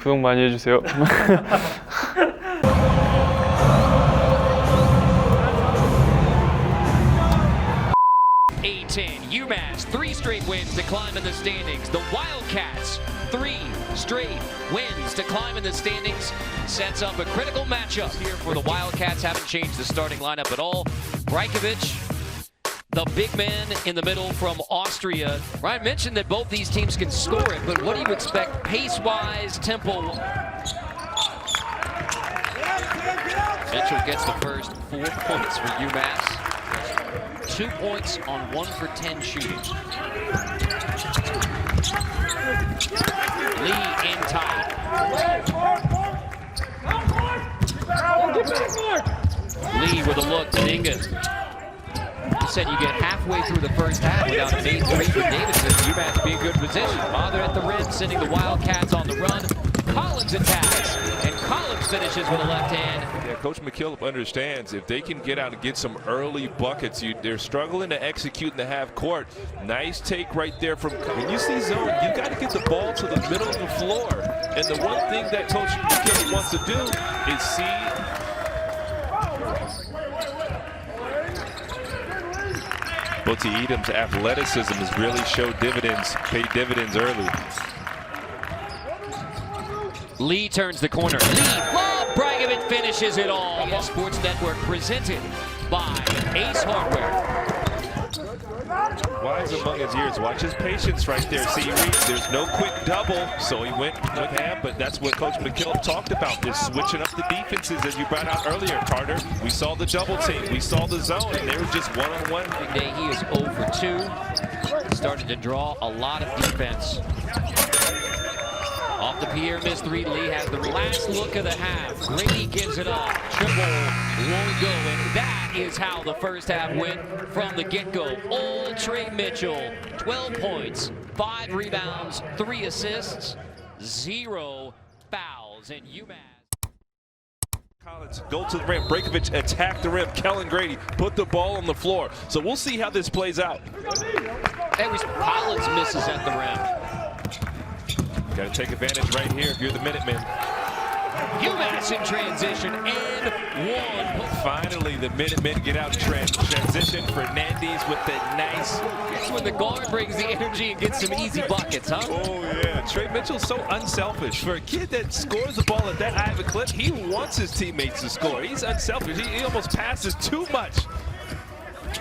구독 많이 해주세요. 10, UMass 3 straight wins to climb in the standings. The Wildcats 3 straight wins to climb in the standings. Sets up a critical matchup here for the Wildcats. Haven't changed the starting lineup at all. Brajkovic, the big man in the middle from Austria. Ryan mentioned that both these teams can score it, but what do you expect pace-wise, tempo? Mitchell gets the first 4 points for UMass. 2 points on 1 for 10 shooting. Lee in tight. Lee with a look to Dingus. He said you get halfway through the first half without a made 3 for Davidson. UMass be in good position. Father at the rim, sending the Wildcats on the run. Collins attacks, and Collins finishes with a left hand. Yeah, Coach McKillop understands if they can get out and get some early buckets, they're struggling to execute in the half court. Nice take right there from, when you see zone, you got to get the ball to the middle of the floor. And the one thing that Coach McKillop wants to do is see Boti Edam's athleticism has really showed dividends, paid dividends early. Lee turns the corner. Lee, lob, Brajkovic finishes it all. Sports Network presented by Ace Hardware. Wise among his years. Watch his patience right there. See, he reads. There's no quick double, so he went with ham, but that's what Coach McKillop talked about, is switching up the defenses, as you brought out earlier, Carter. We saw the double team. We saw the zone, and they were just one-on-one. Big day, he is 0 for 2. Started to draw a lot of defense. Off the Pierre missed 3. Lee has the last look of the half. Grady gives it up. Triple won't go, and that is how the first half went from the get-go. Old Trey Mitchell, 12 points, 5 rebounds, 3 assists, 0 fouls, and UMass. Collins go to the rim. Brajkovic attack the rim. Kellen Grady put the ball on the floor. So we'll see how this plays out. Collins misses at the rim. Got to take advantage right here if you're the Minutemen. UMass in transition and 1. Finally, the Minutemen get out transition. Fernandez with the nice. That's when the guard brings the energy and gets some easy buckets, huh? Oh, yeah. Trey Mitchell's so unselfish. For a kid that scores the ball at that high of a clip, he wants his teammates to score. He's unselfish. He almost passes too much.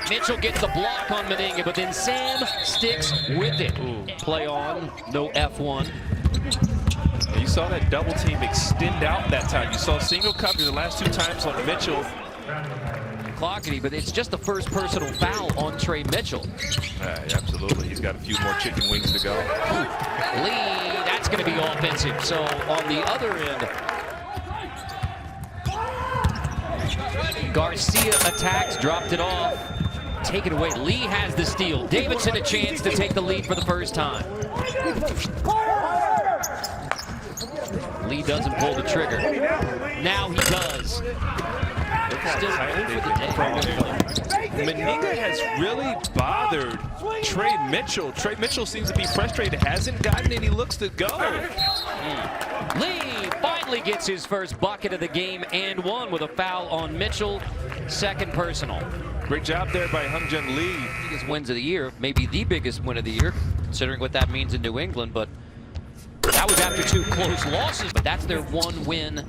Mitchell gets the block on Meninga, but then Sam sticks with it. Ooh. Play on, no F1. You saw that double team extend out that time. You saw single coverage the last 2 times on Mitchell. Clockety, but it's just the first personal foul on Trey Mitchell. Absolutely. He's got a few more chicken wings to go. Lee, that's going to be offensive. So on the other end, Garcia attacks, dropped it off. Take it away. Lee has the steal. Davidson a chance to take the lead for the first time. Lee doesn't pull the trigger. Now he does. Still over the day. Meninga has really bothered Trey Mitchell. Trey Mitchell seems to be frustrated. Hasn't gotten any looks to go. Lee finally gets his first bucket of the game and 1 with a foul on Mitchell. Second personal. Great job there by Hyunjung Lee. Biggest wins of the year, maybe the biggest win of the year, considering what that means in New England, but that was after 2 close losses, but that's their 1 win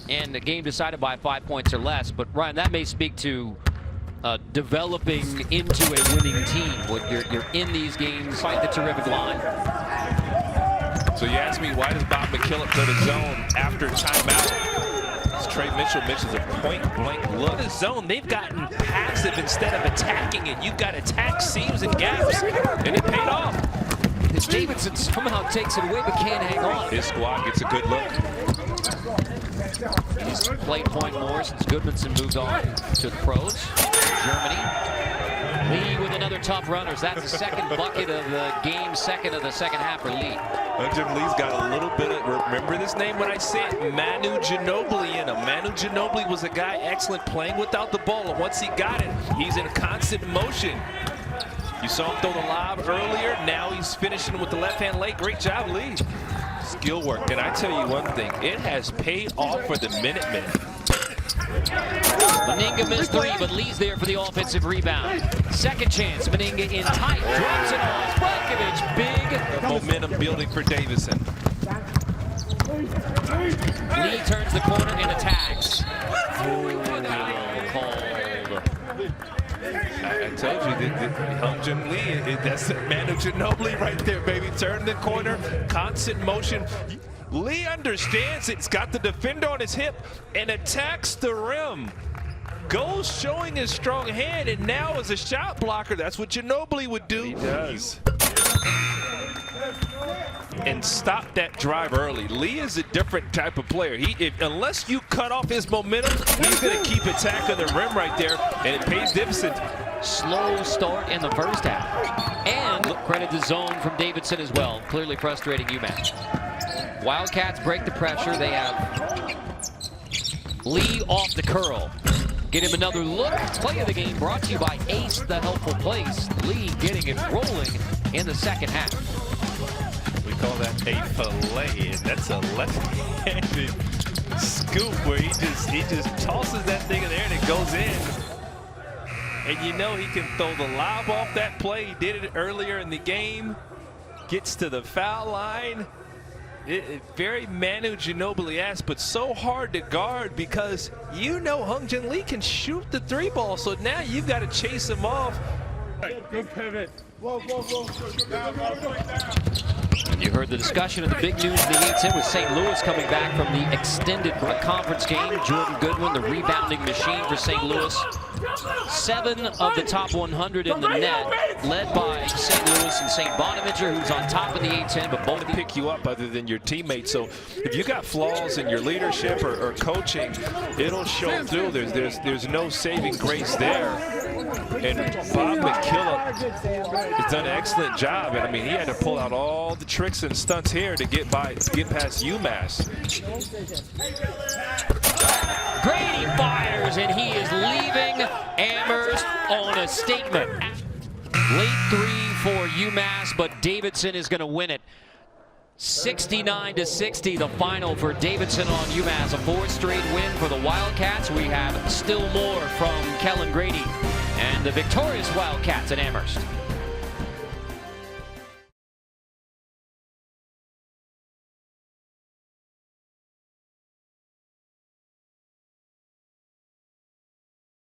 and the game decided by 5 points or less. But Ryan, that may speak to developing into a winning team when you're in these games, fight the terrific line. So you ask me, why does Bob McKillop go to zone after timeout? Trey Mitchell misses a point-blank look. The zone, they've gotten passive instead of attacking it. You've got attack seams and gaps, and it paid off. As Davidson somehow takes it away but can't hang on. His squad gets a good look. He's played point more since Goodmanson moved on to the pros. Germany. Lee with another tough runners. That's the second bucket of the game, second of the second half for Lee. Hyunjung Lee's got a little bit of, remember this name when I say it, Manu Ginobili in him. Manu Ginobili was a guy excellent playing without the ball, and once he got it, he's in constant motion. You saw him throw the lob earlier. Now he's finishing with the left hand late. Great job, Lee. skill work. And I tell you one thing, it has paid off for the Minutemen. Meninga missed three, but Lee's there for the offensive rebound. Second chance, Meninga in tight, drops it off. Brajkovic, big. Momentum building for Davidson. Lee turns the corner and attacks. I told you that Hyunjung Lee, that's Manu Ginobili right there, baby. Turn the corner, constant motion. Lee understands it's got the defender on his hip and attacks the rim. Goes showing his strong hand, and now as a shot blocker, that's what Ginobili would do. He does. And stop that drive early. Lee is a different type of player. Unless you cut off his momentum, he's going to keep attacking the rim right there, and it pays Davidson. Slow start in the first half. And credit the zone from Davidson as well. Clearly frustrating UMass. Wildcats break the pressure. They have Lee off the curl. Get him another look. Play of the game brought to you by Ace, the helpful place. Lee getting it rolling in the second half. We call that a fillet, and that's a left-handed scoop where he just tosses that thing in there and it goes in. And you know he can throw the lob off that play. He did it earlier in the game. Gets to the foul line. Very Manu Ginobili-esque, but so hard to guard because you know Hyunjung Lee can shoot the three ball, so now you've got to chase him off. Good pivot. Whoa. You heard the discussion of the big news in the 8-10 with St. Louis coming back from the extended conference game. Jordan Goodwin, the rebounding machine for St. Louis. 7 of the top 100 in the net, led by St. Louis and St. Bonaventure, who's on top of the 8-10, but both pick you up other than your teammates. So if you got flaws in your leadership or coaching, it'll show through. There's no saving grace there. And Bob McKillop has done an excellent job. And I mean, he had to pull out all the tricks and stunts here to get past UMass. Grady fires, and he is leaving Amherst on a statement. Late three for UMass, but Davidson is going to win it. 69-60, the final for Davidson on UMass. A 4th straight win for the Wildcats. We have still more from Kellen Grady and the victorious Wildcats at Amherst.